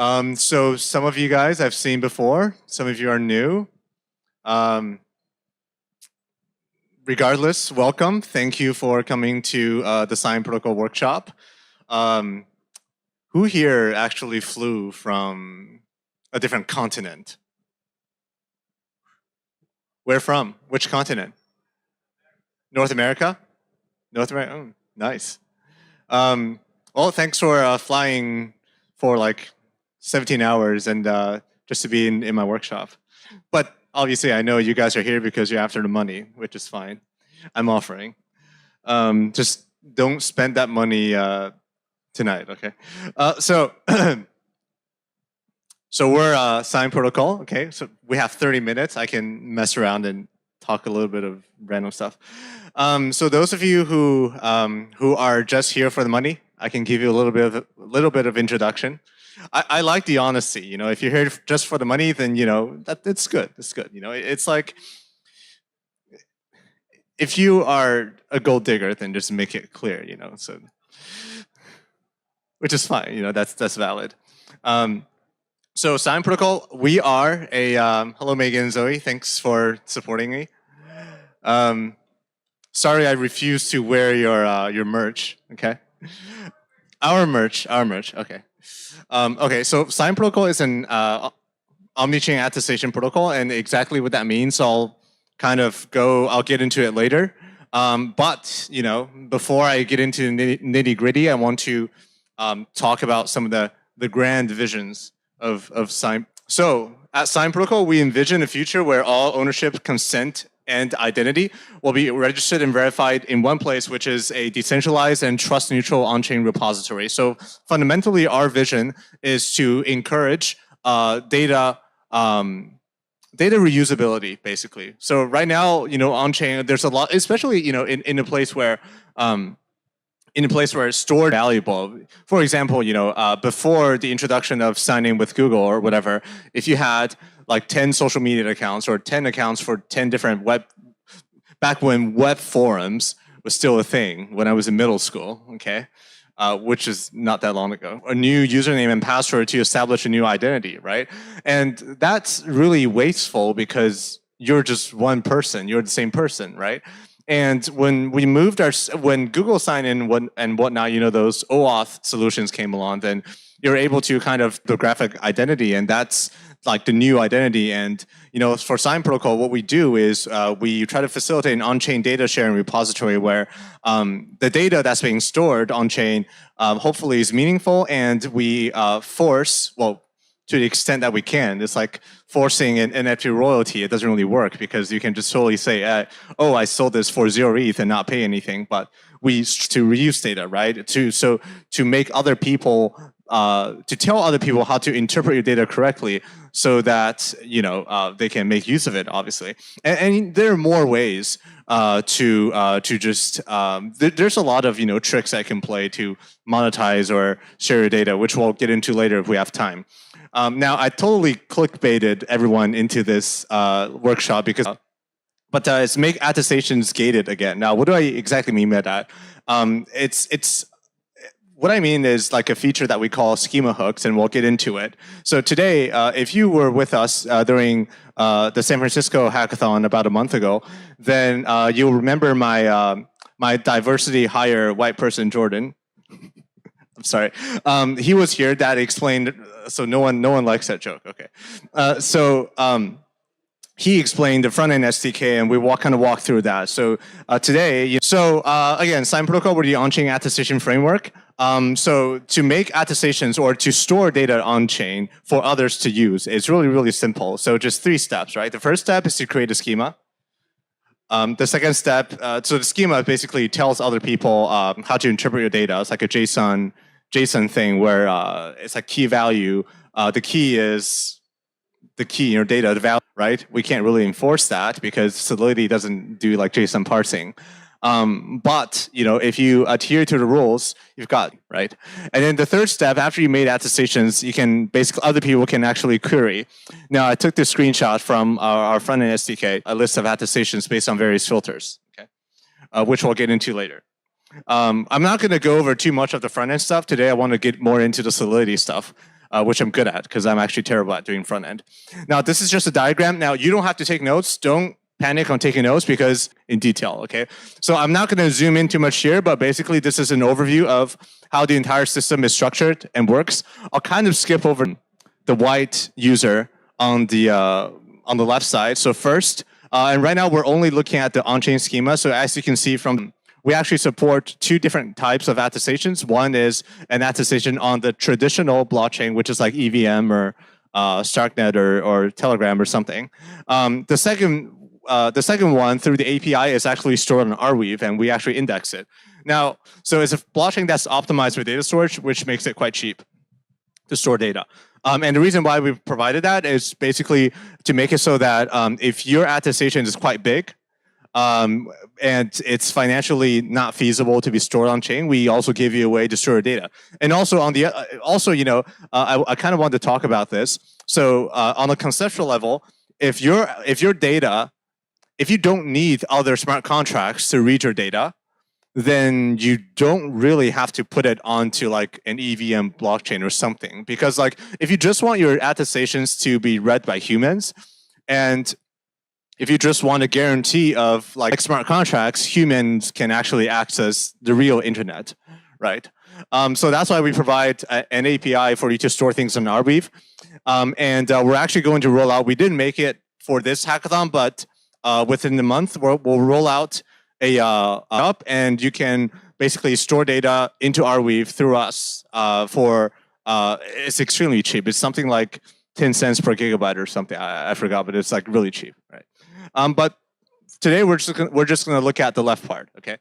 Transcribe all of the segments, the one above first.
So some of you guys I've seen before, some of you are new. Regardless, welcome. Thank you for coming to the Sign Protocol workshop. Who here actually flew from a different continent? Where from? Which continent? North America? North America? Oh, nice. Well, thanks for flying for like 17 hours and just to be in my workshop. But obviously, I know you guys are here because you're after the money, which is fine. I'm offering. Just don't spend that money tonight, okay? So we're Sign Protocol, okay? So we have 30 minutes. I can mess around and talk a little bit of random stuff. So those of you who are just here for the money, I can give you a little bit of introduction. I like the honesty. You know, if you're here just for the money, then you know it's good. It's good. You know, it's like if you are a gold digger, then just make it clear. You know, so which is fine. You know, that's valid. So Sign Protocol, we are a hello Megan and Zoe. Thanks for supporting me. Sorry, I refuse to wear your merch. Okay, our merch. Okay. Okay, so Sign Protocol is an omni-chain attestation protocol, and exactly what that means, I'll get into it later. But you know, before I get into nitty-gritty, I want to talk about some of the grand visions of Sign. So at Sign Protocol, we envision a future where all ownership, consent, and identity will be registered and verified in one place, which is a decentralized and trust-neutral on-chain repository. So fundamentally, our vision is to encourage data reusability, basically. So right now, you know, on-chain, there's a lot, especially you know, in a place where it's stored valuable. For example, you know, before the introduction of signing with Google or whatever, if you had like 10 social media accounts or 10 accounts for 10 different back when web forums was still a thing when I was in middle school, okay, which is not that long ago. A new username and password to establish a new identity, right? And that's really wasteful because you're just one person, you're the same person, right? And when we moved when Google sign-in and whatnot, you know, those OAuth solutions came along, then you're able to kind of the graphic identity, and that's like the new identity. And you know, for Sign Protocol, what we do is we try to facilitate an on-chain data sharing repository where the data that's being stored on-chain hopefully is meaningful, and we force, well, to the extent that we can. It's like forcing an NFT royalty. It doesn't really work because you can just totally say, oh, I sold this for 0 ETH and not pay anything. But to reuse data, right? To make other people, to tell other people how to interpret your data correctly so that, you know, they can make use of it, obviously. And there are more ways to just, there's a lot of, you know, tricks I can play to monetize or share your data, which we'll get into later if we have time. Now, I totally clickbaited everyone into this workshop because, but it's make attestations gated again. Now, what do I exactly mean by that? What I mean is like a feature that we call schema hooks, and we'll get into it. So today, if you were with us during the San Francisco hackathon about a month ago, then you'll remember my my diversity hire white person, Jordan. I'm sorry. He was here. That explained. So no one likes that joke. Okay. He explained the front end SDK, and we kind of walk through that. So today, again, Sign Protocol, we're the on-chain attestation framework. So to make attestations or to store data on-chain for others to use, it's really, really simple. So just 3 steps, right? The first step is to create a schema. The second step, so the schema basically tells other people how to interpret your data. It's like a JSON thing where it's like key value. The key is the key in your data, the value, right? We can't really enforce that because Solidity doesn't do like JSON parsing. But you know, if you adhere to the rules, you've got, right? And then the third step, after you made attestations, you can basically, other people can actually query. Now, I took this screenshot from our front-end SDK, a list of attestations based on various filters, okay, which we'll get into later. I'm not going to go over too much of the front-end stuff today. I want to get more into the Solidity stuff. which I'm good at because I'm actually terrible at doing front end. Now, this is just a diagram. Now, you don't have to take notes. Don't panic on taking notes because in detail, okay? So I'm not going to zoom in too much here, but basically this is an overview of how the entire system is structured and works. I'll kind of skip over the white user on the left side. So first, and right now we're only looking at the on-chain schema. So as you can see from, we actually support two different types of attestations. One is an attestation on the traditional blockchain, which is like EVM or Starknet or Telegram or something. The second one through the API is actually stored on Arweave, and we actually index it. Now, so it's a blockchain that's optimized for data storage, which makes it quite cheap to store data. And the reason why we've provided that is basically to make it so that if your attestation is quite big and it's financially not feasible to be stored on chain, we also give you a way to store your data. And also on the I kind of want to talk about this. So on a conceptual level, if your data, if you don't need other smart contracts to read your data, then you don't really have to put it onto like an EVM blockchain or something. Because like if you just want your attestations to be read by humans, and if you just want a guarantee of like smart contracts, humans can actually access the real internet, right? So that's why we provide an API for you to store things on Arweave. And we're actually going to roll out, we didn't make it for this hackathon, but within the month, we'll roll out a up, and you can basically store data into Arweave through us for it's extremely cheap. It's something like 10 cents per gigabyte or something. I forgot, but it's like really cheap, right? But today we're just going to look at the left part, okay?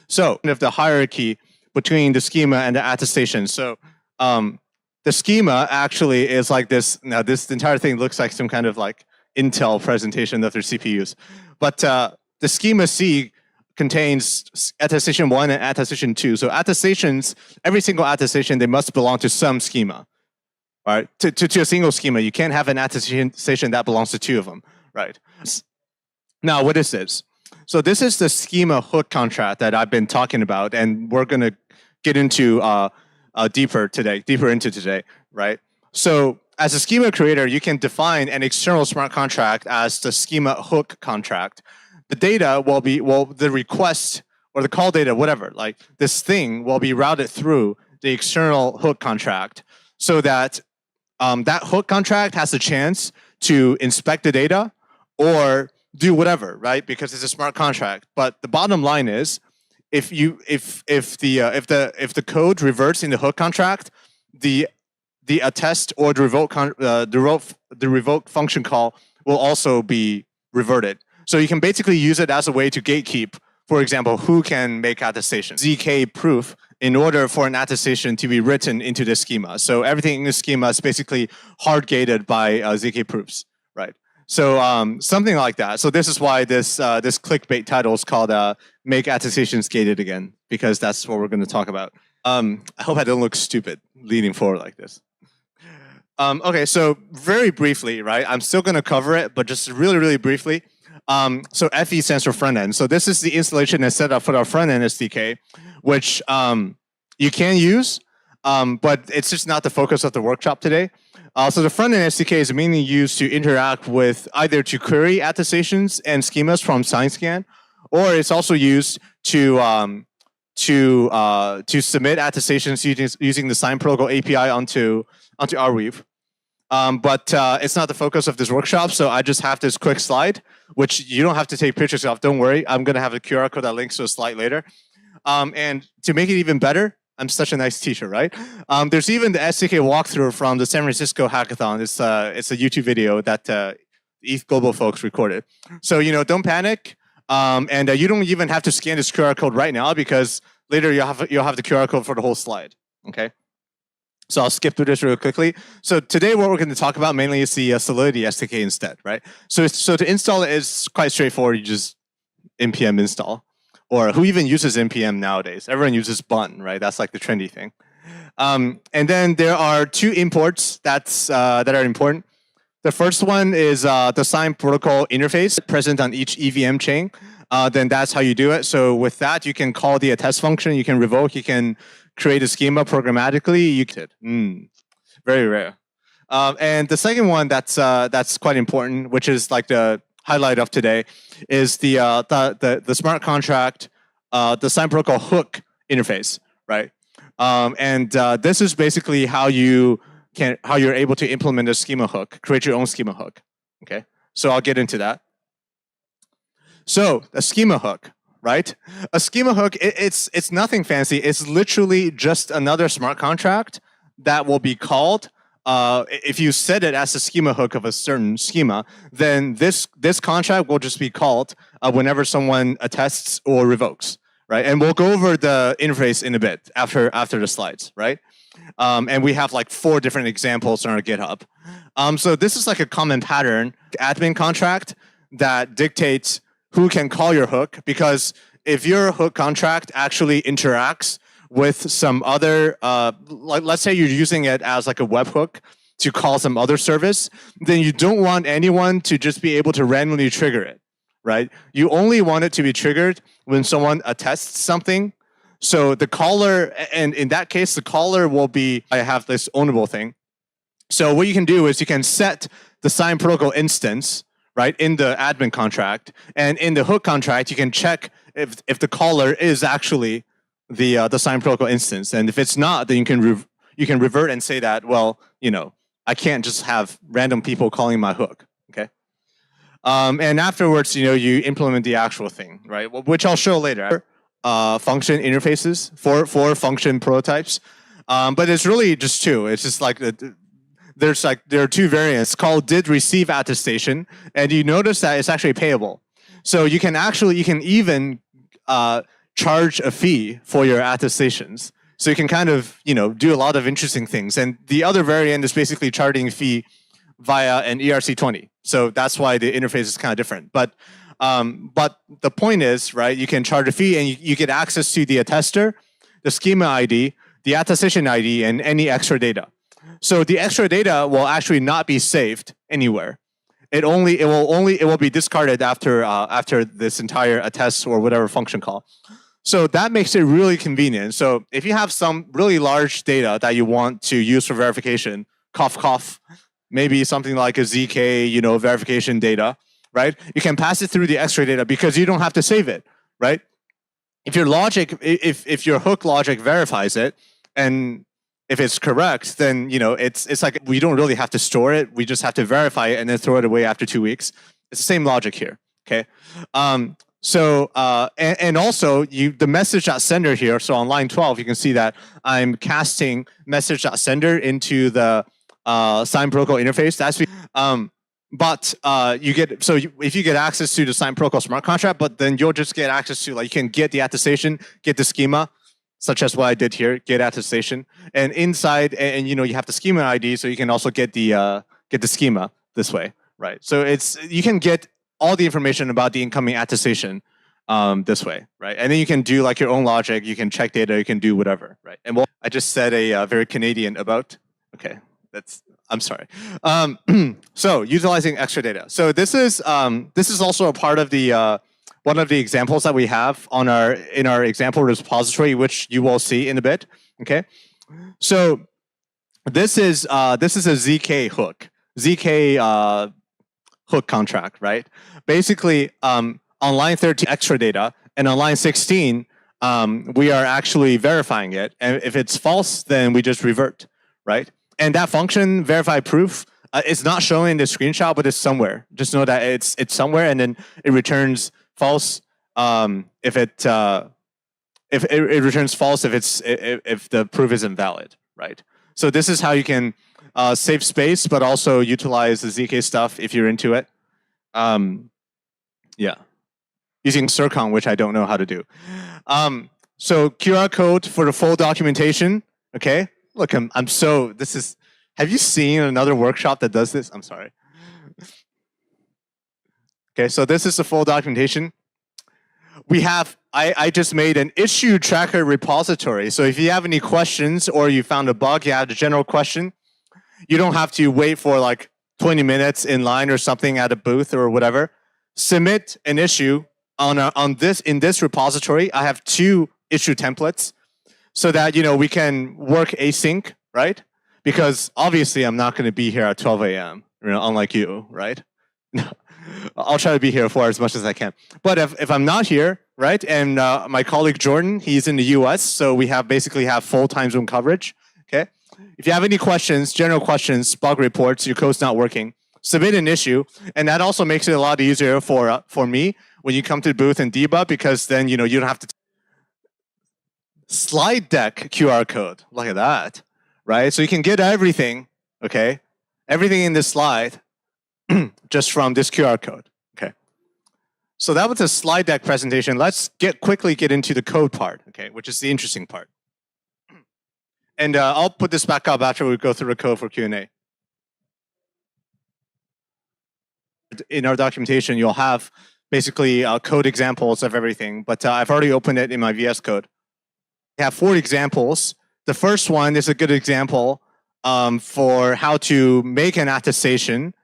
So if the hierarchy between the schema and the attestation. So the schema actually is like this. Now this entire thing looks like some kind of like Intel presentation of their CPUs, but the schema C contains attestation 1 and attestation 2. So attestations, every single attestation, they must belong to some schema, right? To a single schema. You can't have an attestation that belongs to two of them, right? Now, what is this? So this is the schema hook contract that I've been talking about, and we're going to get into deeper into today, right? So as a schema creator, you can define an external smart contract as the schema hook contract. The data will be, the request or the call data, whatever, like this thing will be routed through the external hook contract so that that hook contract has a chance to inspect the data or do whatever, right? Because it's a smart contract. But the bottom line is, if the code reverts in the hook contract, the attest or the revoke function call will also be reverted. So you can basically use it as a way to gatekeep, for example, who can make attestations. ZK proof in order for an attestation to be written into the schema. So everything in the schema is basically hard gated by ZK proofs, right? So something like that. So this is why this clickbait title is called "Make Attestations Gated Again," because that's what we're going to talk about. I hope I don't look stupid leaning forward like this. Okay, so very briefly, right? I'm still going to cover it, but just really, really briefly. So FE stands for front end. So this is the installation and setup for our front end SDK, which you can use, but it's just not the focus of the workshop today. So the front end SDK is mainly used to interact with either to query attestations and schemas from SignScan, or it's also used to submit attestations using the Sign Protocol API onto Arweave. But it's not the focus of this workshop, so I just have this quick slide, which you don't have to take pictures of. Don't worry, I'm going to have a QR code that links to a slide later. And to make it even better, I'm such a nice teacher, right? There's even the SDK walkthrough from the San Francisco hackathon. It's a YouTube video that ETHGlobal folks recorded. So don't panic, and you don't even have to scan this QR code right now because later you'll have the QR code for the whole slide. Okay. So I'll skip through this real quickly. So today what we're going to talk about mainly is the Solidity SDK instead, right? So to install it is quite straightforward. You just npm install. Or who even uses npm nowadays? Everyone uses bun, right? That's like the trendy thing. And then there are two imports that are important. The first one is the Sign Protocol interface present on each EVM chain. Then that's how you do it. So with that, you can call the attest function. You can revoke. You can create a schema programmatically. You could. Very rare. And the second one that's quite important, which is like the highlight of today, is the smart contract, the sign protocol hook interface, right? And this is basically how you're able to implement a schema hook, create your own schema hook. Okay, so I'll get into that. So a schema hook, right? A schema hook, it's nothing fancy. It's literally just another smart contract that will be called. If you set it as a schema hook of a certain schema, then this contract will just be called whenever someone attests or revokes, right? And we'll go over the interface in a bit after the slides, right? And we have like 4 different examples on our GitHub. So this is like a common pattern, admin contract that dictates who can call your hook, because if your hook contract actually interacts with some other, like let's say you're using it as like a webhook to call some other service, then you don't want anyone to just be able to randomly trigger it, right? You only want it to be triggered when someone attests something. So the caller, and in that case, the caller will be, I have this ownable thing. So what you can do is you can set the sign protocol instance, right, in the admin contract, and in the hook contract, you can check if the caller is actually the sign protocol instance, and if it's not, then you can revert and say that, well, you know, I can't just have random people calling my hook, okay? And afterwards, you know, you implement the actual thing, right? Which I'll show later. Function interfaces for function prototypes, but it's really just 2. It's just like there are 2 variants called did receive attestation, and you notice that it's actually payable. So you can even charge a fee for your attestations. So you can kind of, you know, do a lot of interesting things. And the other variant is basically charging a fee via an ERC20. So that's why the interface is kind of different. But the point is, right, you can charge a fee and you get access to the attester, the schema ID, the attestation ID, and any extra data. So the extra data will actually not be saved anywhere. It will be discarded after this entire attest or whatever function call. So that makes it really convenient. So if you have some really large data that you want to use for verification, cough, maybe something like a ZK, you know, verification data, right? You can pass it through the extra data because you don't have to save it, right? If your logic, if your hook logic verifies it, and if it's correct, then, you know, it's like we don't really have to store it. We just have to verify it and then throw it away after 2 weeks. It's the same logic here, okay? And also the message.sender here. So on line 12, you can see that I'm casting message.sender into the sign protocol interface. That's if you get access to the sign protocol smart contract, but then you'll just get access to, like, you can get the attestation, get the schema, such as what I did here, get attestation, and inside, and you know, you have the schema ID, so you can also get the schema this way, right? So you can get all the information about the incoming attestation this way, right? And then you can do like your own logic, you can check data, you can do whatever, right? And I just said a very Canadian about. Okay, I'm sorry. So utilizing extra data. So this is also a part of the one of the examples that we have in our example repository, which you will see in a bit. Okay, so this is a ZK hook contract, right? Basically, on line 13, extra data, and on line 16, we are actually verifying it, and if it's false, then we just revert, right? And that function, verify proof, it's not showing in the screenshot, but it's somewhere. Just know that it's somewhere, and then it returns false if it returns false if the proof is invalid, right? So this is how you can save space, but also utilize the ZK stuff if you're into it. Yeah, using Circon, which I don't know how to do. So QR code for the full documentation. Okay, look, have you seen another workshop that does this? I'm sorry. Okay, so this is the full documentation. I just made an issue tracker repository. So if you have any questions or you found a bug, you have a general question, you don't have to wait for like 20 minutes in line or something at a booth or whatever. Submit an issue in this repository. I have 2 issue templates so that, you know, we can work async, right? because obviously I'm not going to be here at 12 a.m., unlike you, right? I'll try to be here for as much as I can. But if I'm not here, right, and my colleague Jordan, he's in the US, so we basically have full time zone coverage, okay? If you have any questions, general questions, bug reports, your code's not working, submit an issue, and that also makes it a lot easier for me when you come to the booth and debug, because then you don't have to slide deck QR code. Look at that, right? So you can get everything, okay? Everything in this slide just from this QR code, okay? So that was a slide deck presentation. Let's quickly get into the code part, okay, which is the interesting part. And I'll put this back up after we go through the code for Q&A. In our documentation, you'll have basically code examples of everything, but I've already opened it in my VS Code. I have 4 examples. The first one is a good example for how to make an attestation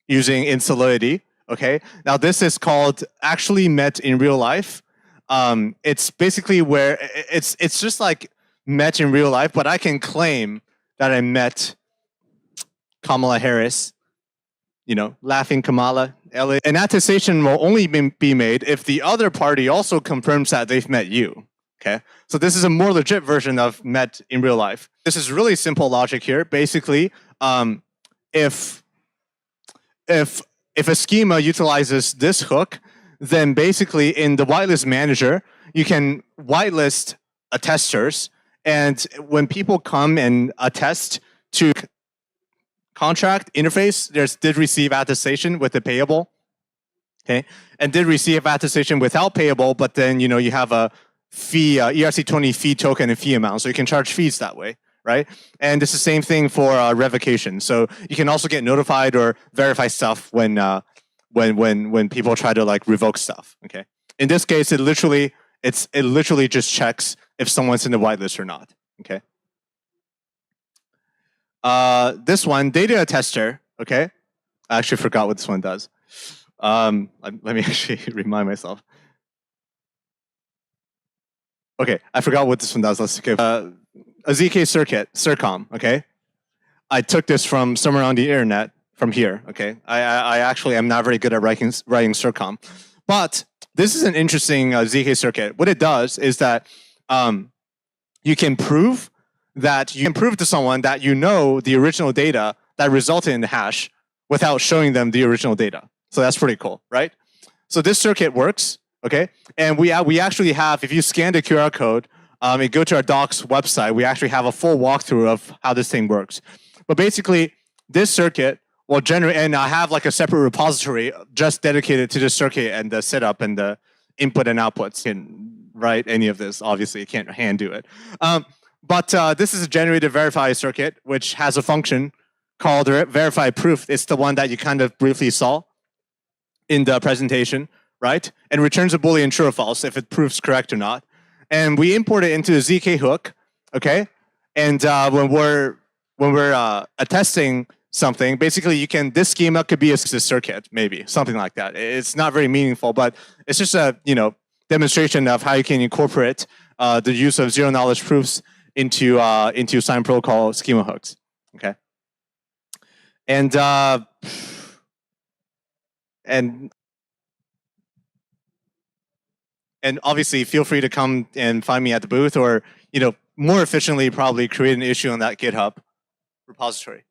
using in Solidity. Okay, now this is called actually met in real life. It's basically where it's just like met in real life, but I can claim that I met Kamala Harris. Laughing Kamala. An attestation will only be made if the other party also confirms that they've met you. Okay, so this is a more legit version of met in real life. This is really simple logic here. Basically, if a schema utilizes this hook, then basically in the whitelist manager, you can whitelist attesters, and when people come and attest to contract interface, there's did receive attestation with the payable, okay, and did receive attestation without payable, but then you have a fee, ERC20 fee token and fee amount, so you can charge fees that way, right? And it's the same thing for revocation. So you can also get notified or verify stuff when people try to like revoke stuff. Okay, in this case, it literally just checks if someone's in the whitelist or not. Okay. This one, data attester, okay? I actually forgot what this one does. Let me actually remind myself. Okay, I forgot what this one does. Let's go. A ZK circuit, CIRCOM, okay? I took this from somewhere on the internet, from here, okay? I actually am not very good at writing CIRCOM. But this is an interesting ZK circuit. What it does is that you can prove to someone that the original data that resulted in the hash without showing them the original data. So that's pretty cool, right? So this circuit works, okay? And we actually have, if you scan the QR code and go to our docs website, we actually have a full walkthrough of how this thing works. But basically, this circuit will generate, and I have like a separate repository just dedicated to this circuit and the setup and the input and outputs. You can write any of this, obviously, you can't hand do it. But this is a generated verify circuit, which has a function called verify proof. It's the one that you kind of briefly saw in the presentation, right? And returns a Boolean true or false if it proves correct or not. And we import it into the ZK hook, okay? And when we're attesting something, basically this schema could be a circuit, maybe something like that. It's not very meaningful, but it's just a demonstration of how you can incorporate the use of zero knowledge proofs into sign protocol schema hooks, okay? And obviously feel free to come and find me at the booth, or more efficiently probably create an issue on that GitHub repository.